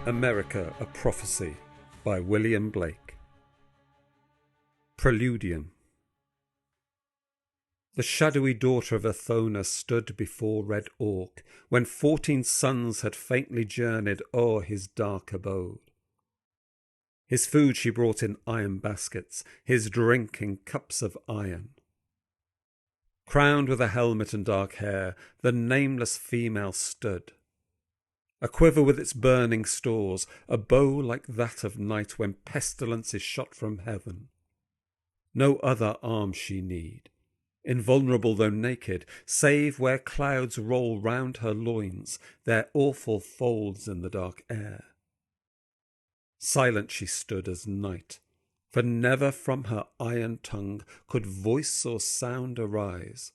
America, a Prophecy by William Blake. Preludium. The shadowy daughter of Athona stood before red Orc, when 14 suns had faintly journeyed o'er his dark abode. His food she brought in iron baskets, his drink in cups of iron. Crowned with a helmet and dark hair, the nameless female stood, a quiver with its burning stores, a bow like that of night when pestilence is shot from heaven. No other arm she need, invulnerable though naked, save where clouds roll round her loins, their awful folds in the dark air. Silent she stood as night, for never from her iron tongue could voice or sound arise,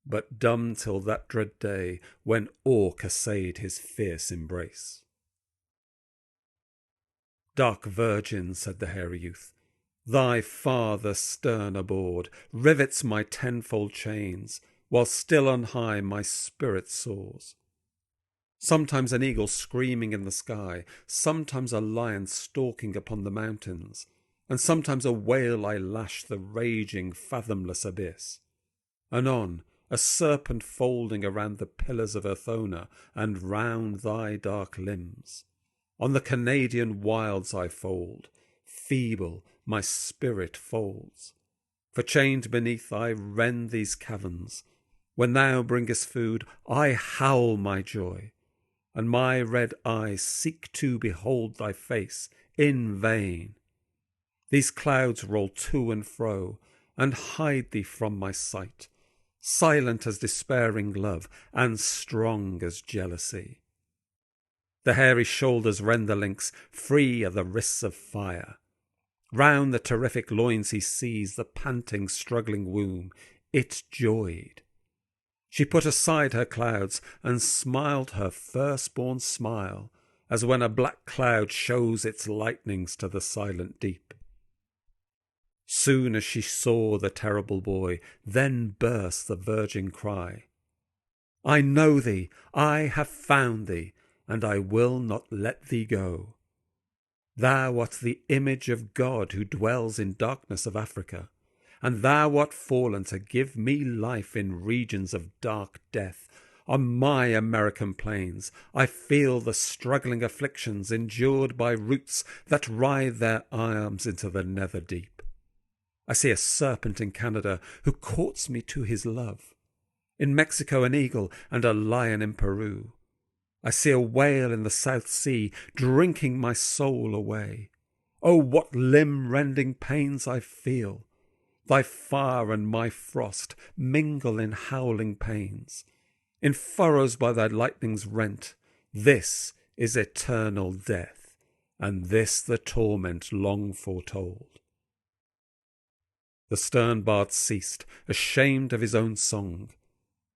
but dumb till that dread day when Orc essayed his fierce embrace. "Dark virgin," said the hairy youth, "thy father stern aboard rivets my tenfold chains, while still on high my spirit soars. Sometimes an eagle screaming in the sky, sometimes a lion stalking upon the mountains, and sometimes a whale I lash the raging fathomless abyss. Anon, a serpent folding around the pillars of Athona and round thy dark limbs. On the Canadian wilds I fold, feeble my spirit folds. For chained beneath I rend these caverns. When thou bringest food, I howl my joy, and my red eyes seek to behold thy face in vain. These clouds roll to and fro, and hide thee from my sight, silent as despairing love, and strong as jealousy. The hairy shoulders rend the links, free are the wrists of fire. Round the terrific loins he sees the panting, struggling womb. It joyed. She put aside her clouds, and smiled her firstborn smile, as when a black cloud shows its lightnings to the silent deep. Soon as she saw the terrible boy, then burst the virgin cry, "I know thee, I have found thee, and I will not let thee go. Thou art the image of God who dwells in darkness of Africa, and thou art fallen to give me life in regions of dark death. On my American plains I feel the struggling afflictions endured by roots that writhe their arms into the nether deep. I see a serpent in Canada who courts me to his love. In Mexico an eagle and a lion in Peru. I see a whale in the South Sea drinking my soul away. Oh, what limb-rending pains I feel! Thy fire and my frost mingle in howling pains. In furrows by thy lightnings rent, this is eternal death, and this the torment long foretold." The stern bard ceased, ashamed of his own song.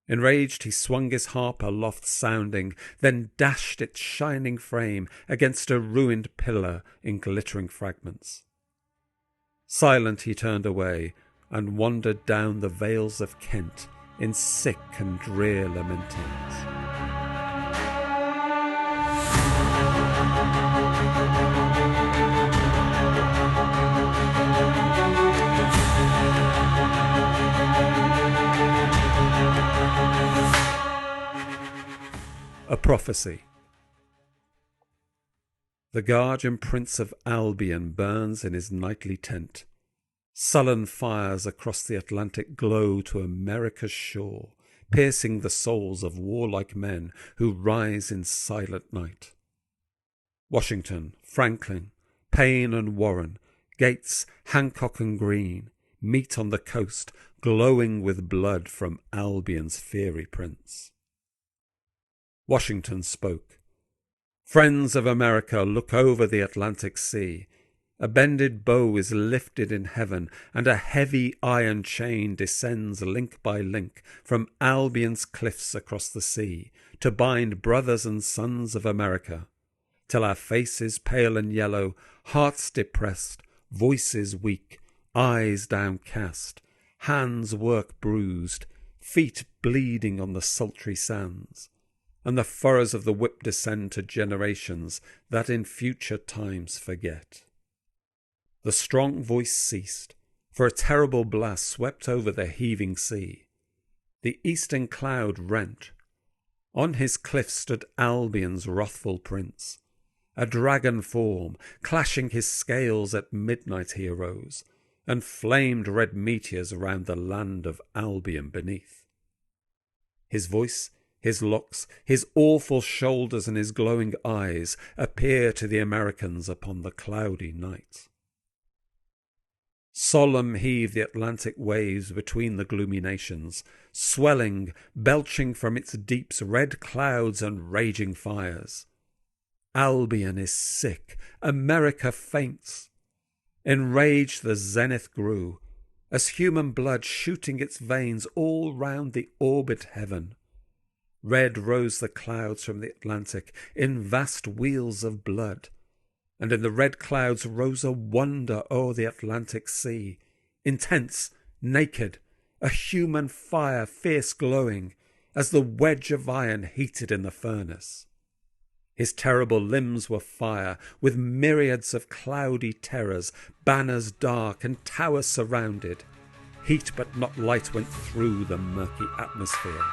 Enraged he swung his harp aloft sounding, then dashed its shining frame against a ruined pillar in glittering fragments. Silent he turned away, and wandered down the vales of Kent in sick and drear lamentings. A Prophecy. The guardian prince of Albion burns in his nightly tent. Sullen fires across the Atlantic glow to America's shore, piercing the souls of warlike men who rise in silent night. Washington, Franklin, Payne and Warren, Gates, Hancock and Greene meet on the coast, glowing with blood from Albion's fiery prince. Washington spoke. "Friends of America, look over the Atlantic Sea. A bended bow is lifted in heaven, and a heavy iron chain descends link by link from Albion's cliffs across the sea to bind brothers and sons of America, till our faces pale and yellow, hearts depressed, voices weak, eyes downcast, hands work bruised, feet bleeding on the sultry sands, and the furrows of the whip descend to generations that in future times forget. The strong voice ceased, for a terrible blast swept over the heaving sea. The eastern cloud rent. On his cliff stood Albion's wrathful prince. A dragon form, clashing his scales at midnight he arose, and flamed red meteors round the land of Albion beneath. His voice, his locks, his awful shoulders, and his glowing eyes appear to the Americans upon the cloudy night. Solemn heave the Atlantic waves between the gloomy nations, swelling, belching from its deeps red clouds and raging fires. Albion is sick, America faints. Enraged the zenith grew, as human blood shooting its veins all round the orbit heaven. Red rose the clouds from the Atlantic in vast wheels of blood, and in the red clouds rose a wonder o'er the Atlantic sea, intense, naked, a human fire fierce glowing, as the wedge of iron heated in the furnace. His terrible limbs were fire, with myriads of cloudy terrors, banners dark and towers surrounded. Heat but not light went through the murky atmosphere.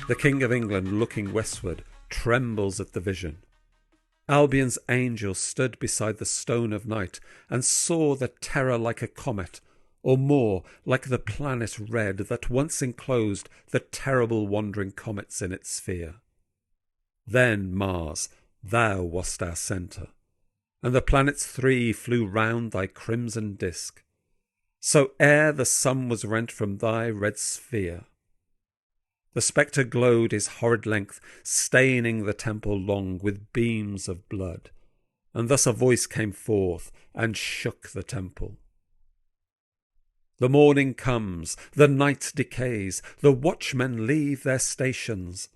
The King of England, looking westward, trembles at the vision. Albion's angel stood beside the stone of night and saw the terror like a comet, or more, like the planet red that once enclosed the terrible wandering comets in its sphere. Then, Mars, thou wast our centre, and the planets three flew round thy crimson disk. So ere the sun was rent from thy red sphere, the spectre glowed his horrid length, staining the temple long with beams of blood. And thus a voice came forth and shook the temple. The morning comes, the night decays, the watchmen leave their stations.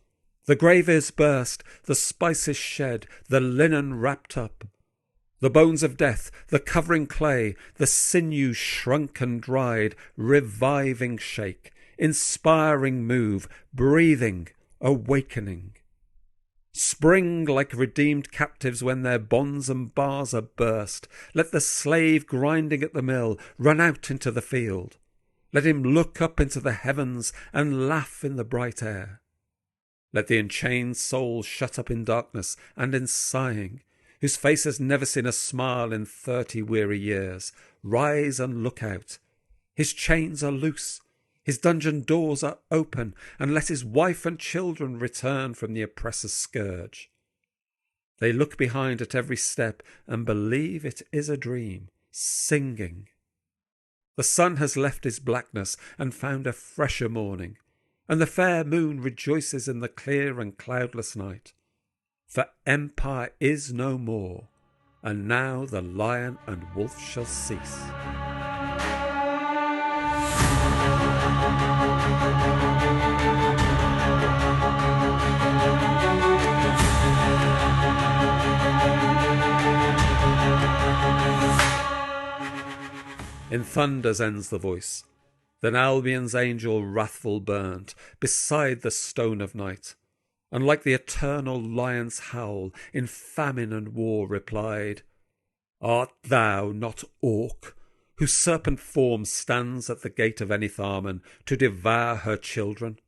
The grave is burst, the spices shed, the linen wrapped up. The bones of death, the covering clay, the sinews shrunk and dried, reviving shake, inspiring move, breathing, awakening. Spring like redeemed captives when their bonds and bars are burst. Let the slave grinding at the mill run out into the field. Let him look up into the heavens and laugh in the bright air. Let the enchained soul shut up in darkness and in sighing, whose face has never seen a smile in 30 weary years, rise and look out. His chains are loose. His dungeon doors are open, and let his wife and children return from the oppressor's scourge. They look behind at every step and believe it is a dream, singing. The sun has left his blackness and found a fresher morning, and the fair moon rejoices in the clear and cloudless night. For empire is no more, and now the lion and wolf shall cease. In thunders ends the voice. Then Albion's angel wrathful burnt beside the stone of night, and like the eternal lion's howl in famine and war replied, Art thou not Orc, whose serpent form stands at the gate of Enitharmon to devour her children?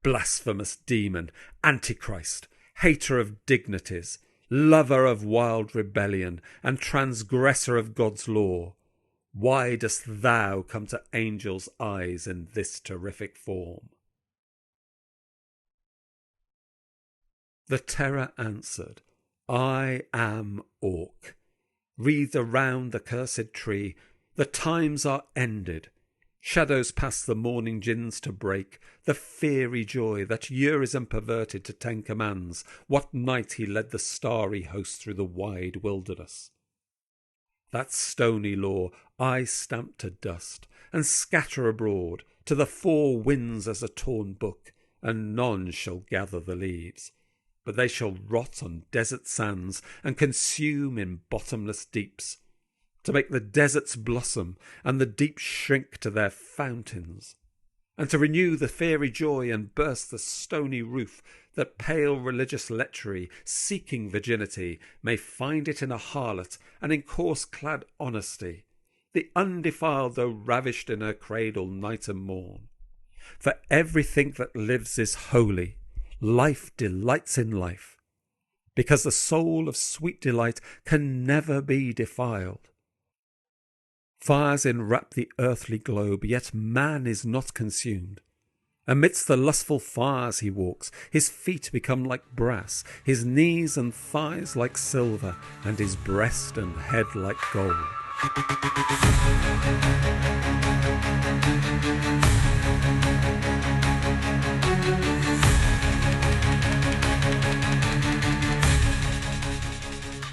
Blasphemous demon, Antichrist, hater of dignities, lover of wild rebellion, and transgressor of God's law, why dost thou come to angels' eyes in this terrific form? The terror answered, I am Orc. Wreathed around the cursed tree, the times are ended. Shadows past the morning gins to break, the fiery joy that Urizen perverted to 10 commands, what night he led the starry host through the wide wilderness. That stony law I stamp to dust, and scatter abroad to the 4 winds as a torn book, and none shall gather the leaves. but they shall rot on desert sands and consume in bottomless deeps, to make the deserts blossom and the deep shrink to their fountains, and to renew the fairy joy and burst the stony roof, that pale religious lechery, seeking virginity, may find it in a harlot and in coarse-clad honesty, the undefiled though ravished in her cradle night and morn. For everything that lives is holy, life delights in life, because the soul of sweet delight can never be defiled. Fires enwrap the earthly globe, yet man is not consumed. Amidst the lustful fires he walks, his feet become like brass, his knees and thighs like silver, and his breast and head like gold.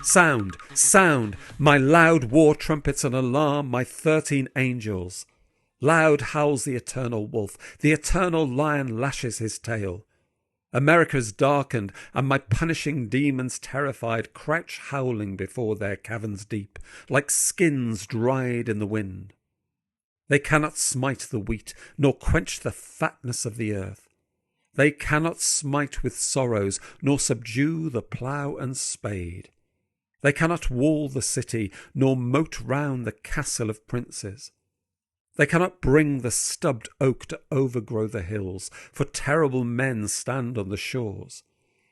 Sound, sound, my loud war trumpets, and alarm my 13 angels. Loud howls the eternal wolf, the eternal lion lashes his tail. America is darkened, and my punishing demons terrified crouch howling before their caverns deep, like skins dried in the wind. They cannot smite the wheat, nor quench the fatness of the earth. They cannot smite with sorrows, nor subdue the plough and spade. They cannot wall the city, nor moat round the castle of princes. They cannot bring the stubbed oak to overgrow the hills, for terrible men stand on the shores,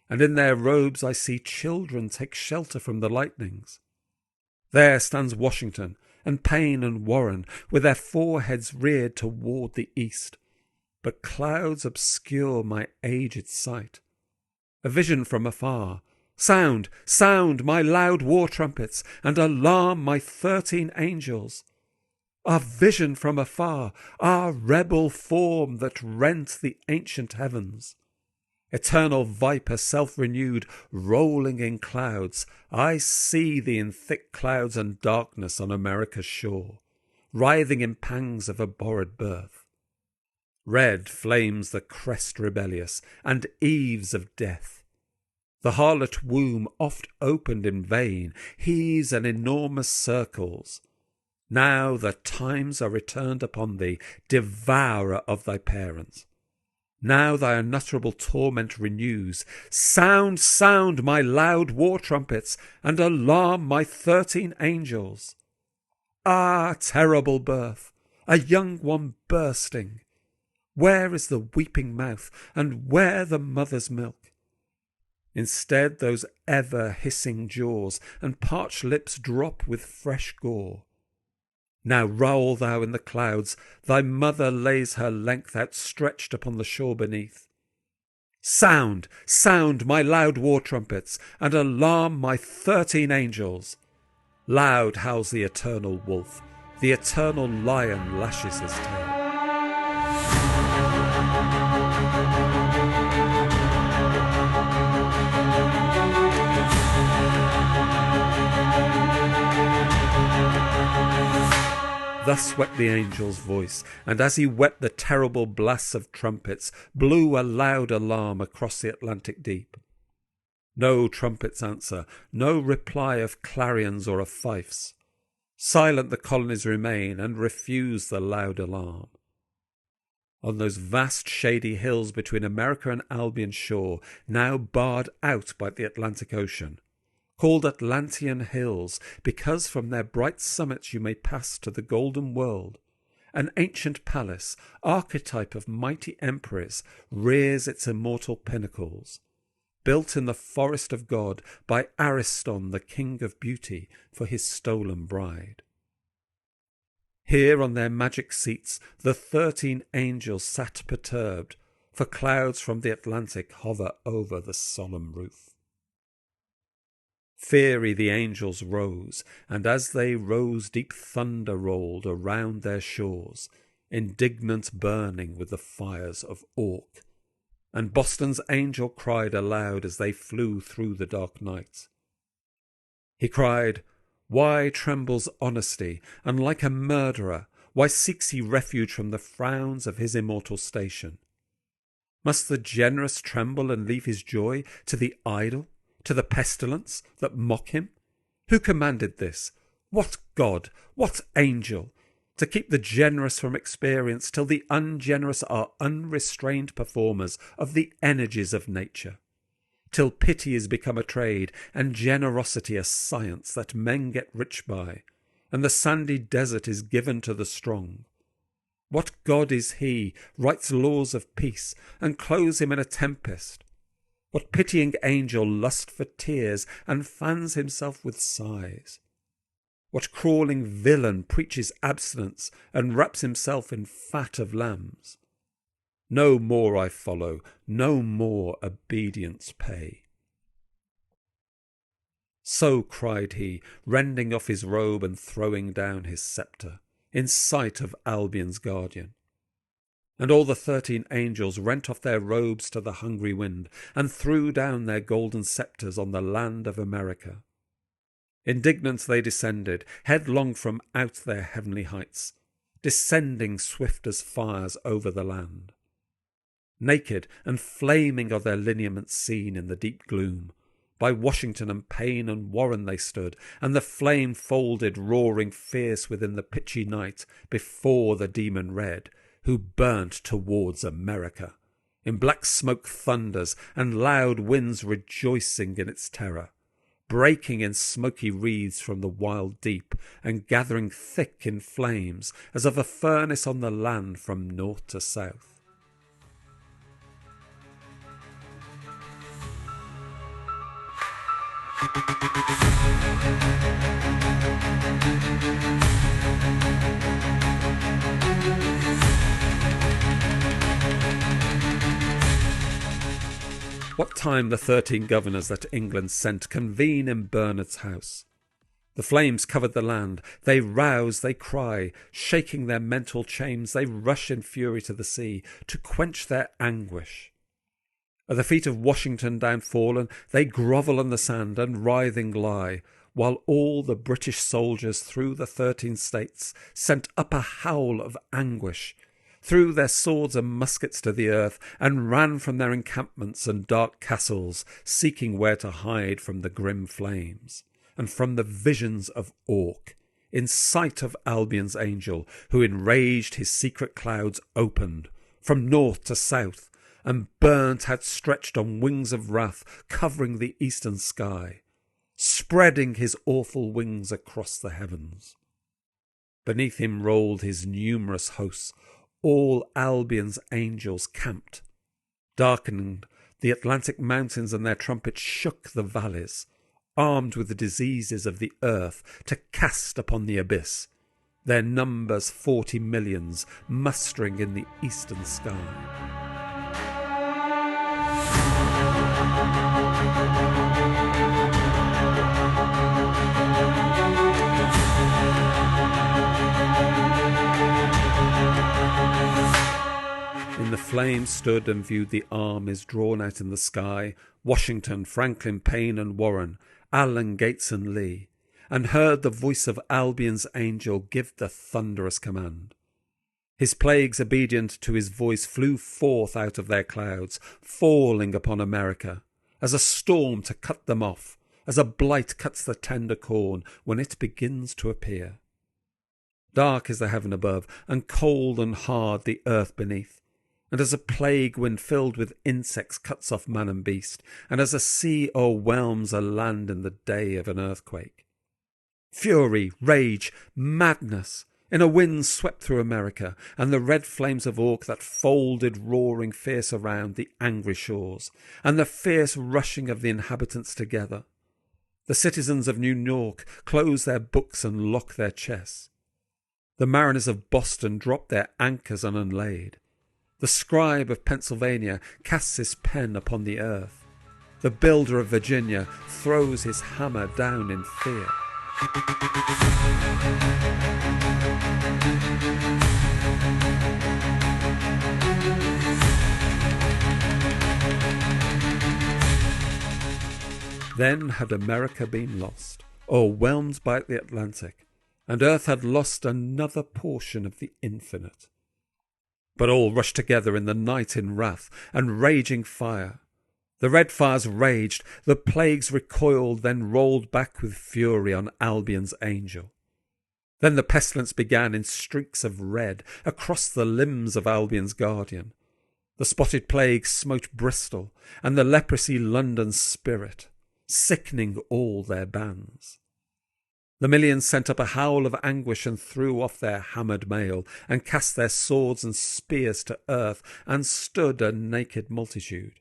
and in their robes I see children take shelter from the lightnings. There stands Washington, and Payne and Warren, with their foreheads reared toward the east, but clouds obscure my aged sight. A vision from afar. Sound, sound, my loud war trumpets, and alarm my 13 angels. Our vision from afar, our rebel form that rent the ancient heavens. Eternal viper self-renewed, rolling in clouds, I see thee in thick clouds and darkness on America's shore, writhing in pangs of abhorred birth. Red flames the crest rebellious, and eaves of death. The harlot womb, oft opened in vain, heaves in enormous circles. Now the times are returned upon thee, devourer of thy parents. Now thy unutterable torment renews. Sound, sound, my loud war trumpets, and alarm my 13 angels. Ah, terrible birth, a young one bursting! Where is the weeping mouth, and where the mother's milk? Instead, those ever hissing jaws and parched lips drop with fresh gore. Now roll thou in the clouds, thy mother lays her length outstretched upon the shore beneath. Sound, sound, my loud war trumpets, and alarm my 13 angels. Loud howls the eternal wolf, the eternal lion lashes his tail. Thus wept the angel's voice, and as he wept the terrible blasts of trumpets blew a loud alarm across the Atlantic deep. No trumpets answer, no reply of clarions or of fifes. Silent the colonies remain and refuse the loud alarm. On those vast shady hills between America and Albion's shore, now barred out by the Atlantic Ocean, called Atlantean Hills, because from their bright summits you may pass to the golden world, an ancient palace, archetype of mighty emperors, rears its immortal pinnacles, built in the forest of God by Ariston, the king of beauty, for his stolen bride. Here on their magic seats the 13 angels sat perturbed, for clouds from the Atlantic hover over the solemn roof. Fiery the angels rose, and as they rose deep thunder rolled around their shores, indignant burning with the fires of Orc. And Boston's angel cried aloud as they flew through the dark night. He cried, "Why trembles honesty, and like a murderer, why seeks he refuge from the frowns of his immortal station? Must the generous tremble and leave his joy to the idle, to the pestilence that mock him? Who commanded this? What God, what angel, to keep the generous from experience till the ungenerous are unrestrained performers of the energies of nature, till pity is become a trade and generosity a science that men get rich by, and the sandy desert is given to the strong? What God is he, writes laws of peace, and clothes him in a tempest? What pitying angel lusts for tears, and fans himself with sighs? What crawling villain preaches abstinence, and wraps himself in fat of lambs? No more I follow, no more obedience pay. So cried he, rending off his robe and throwing down his sceptre, in sight of Albion's guardian. And all the 13 angels rent off their robes to the hungry wind, and threw down their golden sceptres on the land of America. Indignant they descended, headlong from out their heavenly heights, descending swift as fires over the land. Naked and flaming are their lineaments seen in the deep gloom. By Washington and Payne and Warren they stood, and the flame folded, roaring fierce within the pitchy night, before the demon red, who burnt towards America, in black smoke thunders, and loud winds rejoicing in its terror, breaking in smoky wreaths from the wild deep, and gathering thick in flames, as of a furnace on the land from north to south. What time the 13 governors that England sent convene in Bernard's house. The flames covered the land, they rouse, they cry, shaking their mental chains, they rush in fury to the sea, to quench their anguish. At the feet of Washington downfallen, they grovel on the sand and writhing lie, while all the British soldiers through the 13 states sent up a howl of anguish, threw their swords and muskets to the earth, and ran from their encampments and dark castles, seeking where to hide from the grim flames, and from the visions of Orc, in sight of Albion's angel, who enraged his secret clouds opened, from north to south, and burnt had stretched on wings of wrath, covering the eastern sky, spreading his awful wings across the heavens. Beneath him rolled his numerous hosts, all Albion's angels camped. Darkening the Atlantic mountains, and their trumpets shook the valleys, armed with the diseases of the earth, to cast upon the abyss, their numbers 40 millions, mustering in the eastern sky. In the flames stood and viewed the armies drawn out in the sky, Washington, Franklin, Payne and Warren, Allen, Gates and Lee, and heard the voice of Albion's angel give the thunderous command. His plagues, obedient to his voice, flew forth out of their clouds, falling upon America, as a storm to cut them off, as a blight cuts the tender corn when it begins to appear. Dark is the heaven above, and cold and hard the earth beneath, and as a plague wind filled with insects cuts off man and beast, and as a sea o'erwhelms a land in the day of an earthquake. Fury, rage, madness, in a wind swept through America, and the red flames of Orc that folded roaring fierce around the angry shores, and the fierce rushing of the inhabitants together. The citizens of New York close their books and lock their chests. The mariners of Boston drop their anchors unlaid. The scribe of Pennsylvania casts his pen upon the earth. The builder of Virginia throws his hammer down in fear. Then had America been lost, overwhelmed by the Atlantic, and earth had lost another portion of the infinite. But all rushed together in the night in wrath and raging fire. The red fires raged, the plagues recoiled, then rolled back with fury on Albion's angel. Then the pestilence began in streaks of red across the limbs of Albion's guardian. The spotted plague smote Bristol, and the leprosy London's spirit, sickening all their bands. The millions sent up a howl of anguish and threw off their hammered mail, and cast their swords and spears to earth, and stood a naked multitude.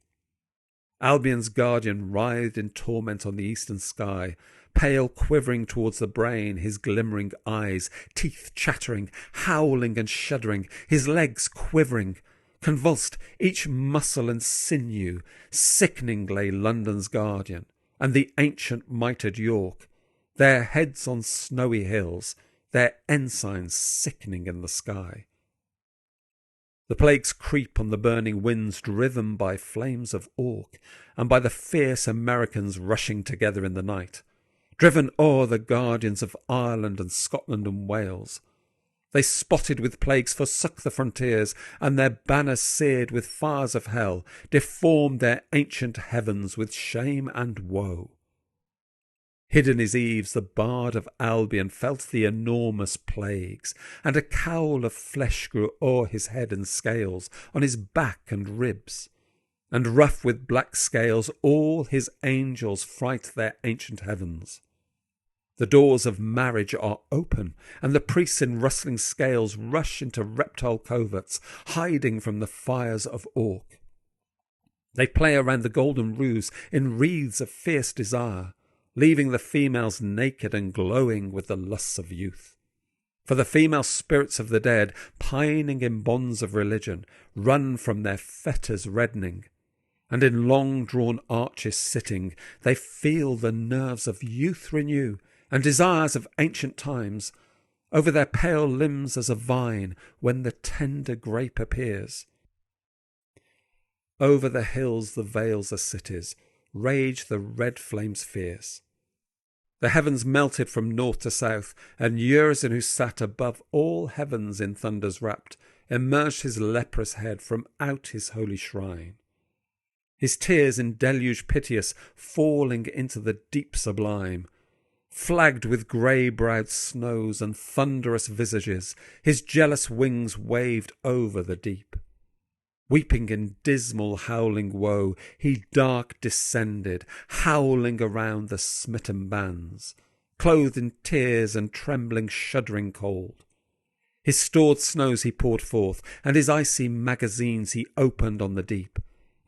Albion's guardian writhed in torment on the eastern sky, pale quivering towards the brain, his glimmering eyes, teeth chattering, howling and shuddering, his legs quivering. Convulsed, each muscle and sinew, sickening lay London's guardian, and the ancient mitred York, their heads on snowy hills, their ensigns sickening in the sky. The plagues creep on the burning winds driven by flames of Orc, and by the fierce Americans rushing together in the night, driven o'er the guardians of Ireland and Scotland and Wales. They spotted with plagues forsook the frontiers, and their banners seared with fires of hell, deformed their ancient heavens with shame and woe. Hid in his eaves, the bard of Albion felt the enormous plagues, and a cowl of flesh grew o'er his head and scales, on his back and ribs. And rough with black scales all his angels fright their ancient heavens. The doors of marriage are open, and the priests in rustling scales rush into reptile coverts, hiding from the fires of Orc. They play around the golden roofs in wreaths of fierce desire, leaving the females naked and glowing with the lusts of youth. For the female spirits of the dead, pining in bonds of religion, run from their fetters reddening, and in long-drawn arches sitting, they feel the nerves of youth renew, and desires of ancient times, over their pale limbs as a vine when the tender grape appears. Over the hills the vales are cities, rage the red flames fierce. The heavens melted from north to south, and Urizen, who sat above all heavens in thunders wrapped, emerged his leprous head from out his holy shrine. His tears in deluge piteous falling into the deep sublime, flagged with grey-browed snows and thunderous visages, his jealous wings waved over the deep. Weeping in dismal howling woe, he dark descended, howling around the smitten bands, clothed in tears and trembling shuddering cold. His stored snows he poured forth, and his icy magazines he opened on the deep,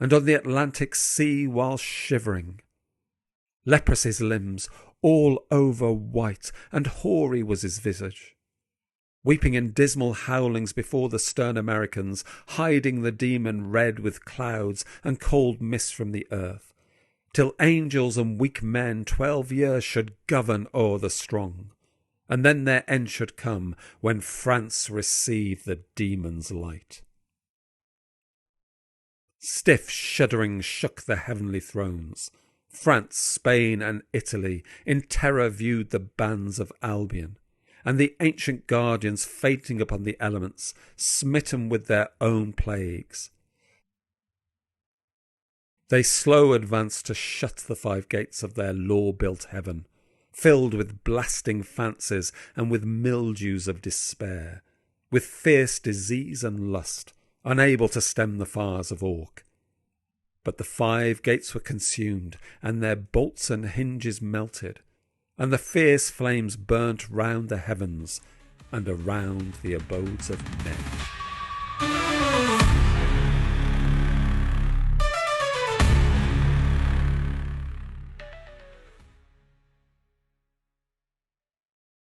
and on the Atlantic sea while shivering. Leprous his limbs, all over white, and hoary was his visage. Weeping in dismal howlings before the stern Americans, hiding the demon red with clouds and cold mist from the earth, till angels and weak men 12 years should govern o'er the strong, and then their end should come when France received the demon's light. Stiff shuddering shook the heavenly thrones. France, Spain, and Italy in terror viewed the bands of Albion, and the ancient guardians fainting upon the elements, smitten with their own plagues. They slow advanced to shut the 5 gates of their law-built heaven, filled with blasting fancies and with mildews of despair, with fierce disease and lust, unable to stem the fires of Orc. But the 5 gates were consumed, and their bolts and hinges melted, and the fierce flames burnt round the heavens and around the abodes of men.